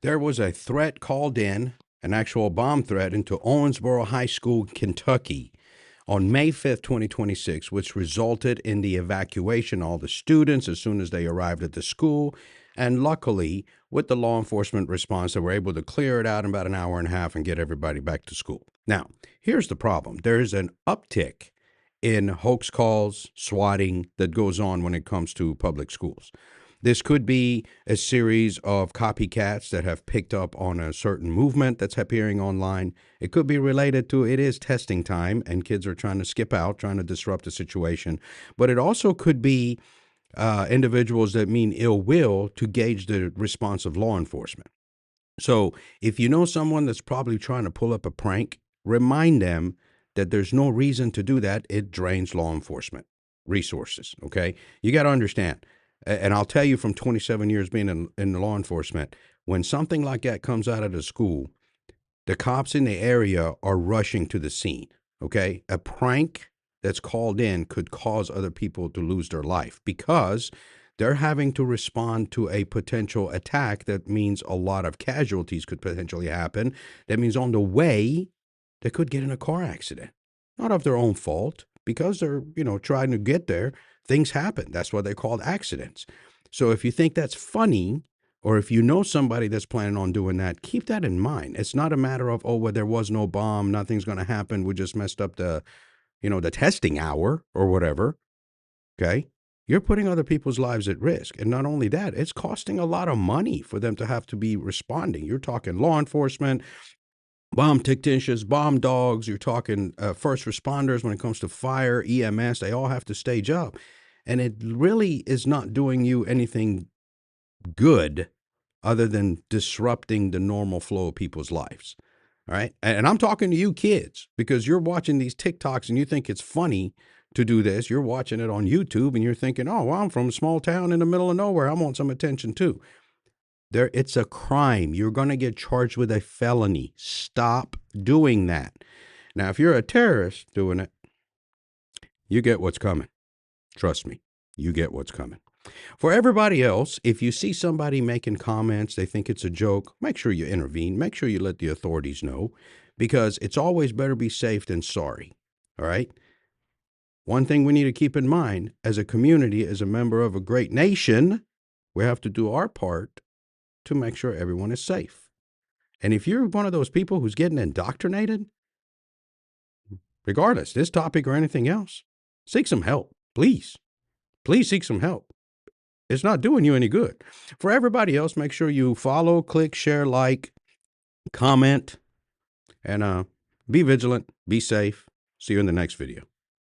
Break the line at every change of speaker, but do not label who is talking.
There was a threat called in, an actual bomb threat into Owensboro High School, Kentucky on May 5th, 2026, which resulted in the evacuation of all the students as soon as they arrived at the school. And luckily, with the law enforcement response, they were able to clear it out in about an hour and a half and get everybody back to school. Now, here's the problem. There's an uptick in hoax calls, swatting that goes on when it comes to public schools. This could be a series of copycats that have picked up on a certain movement that's appearing online. It could be related to it is testing time and kids are trying to skip out, trying to disrupt the situation. But it also could be individuals that mean ill will to gauge the response of law enforcement. So if you know someone that's probably trying to pull up a prank, remind them that there's no reason to do that. It drains law enforcement resources, okay? You got to understand. And I'll tell you from 27 years being in law enforcement, when something like that comes out of the school, the cops in the area are rushing to the scene, okay? A prank that's called in could cause other people to lose their life because they're having to respond to a potential attack that means a lot of casualties could potentially happen. That means on the way, they could get in a car accident, not of their own fault, because they're, trying to get there. Things happen. That's why they're called accidents. So if you think that's funny, or if you know somebody that's planning on doing that, keep that in mind. It's not a matter of, oh, well, there was no bomb, nothing's going to happen. We just messed up the testing hour or whatever. Okay. You're putting other people's lives at risk. And not only that, it's costing a lot of money for them to have to be responding. You're talking law enforcement, bomb technicians, bomb dogs. You're talking first responders when it comes to fire, EMS. They all have to stage up. And it really is not doing you anything good other than disrupting the normal flow of people's lives. All right. And I'm talking to you kids because you're watching these TikToks and you think it's funny to do this. You're watching it on YouTube and you're thinking, oh, well, I'm from a small town in the middle of nowhere. I want some attention too. It's a crime. You're going to get charged with a felony. Stop doing that. Now, if you're a terrorist doing it, you get what's coming. Trust me, you get what's coming. For everybody else, if you see somebody making comments, they think it's a joke, make sure you intervene. Make sure you let the authorities know, because it's always better be safe than sorry. All right? One thing we need to keep in mind as a community, as a member of a great nation, we have to do our part to make sure everyone is safe. And if you're one of those people who's getting indoctrinated, regardless, this topic or anything else, seek some help. Please. Please seek some help. It's not doing you any good. For everybody else, make sure you follow, click, share, like, comment, and be vigilant, be safe. See you in the next video.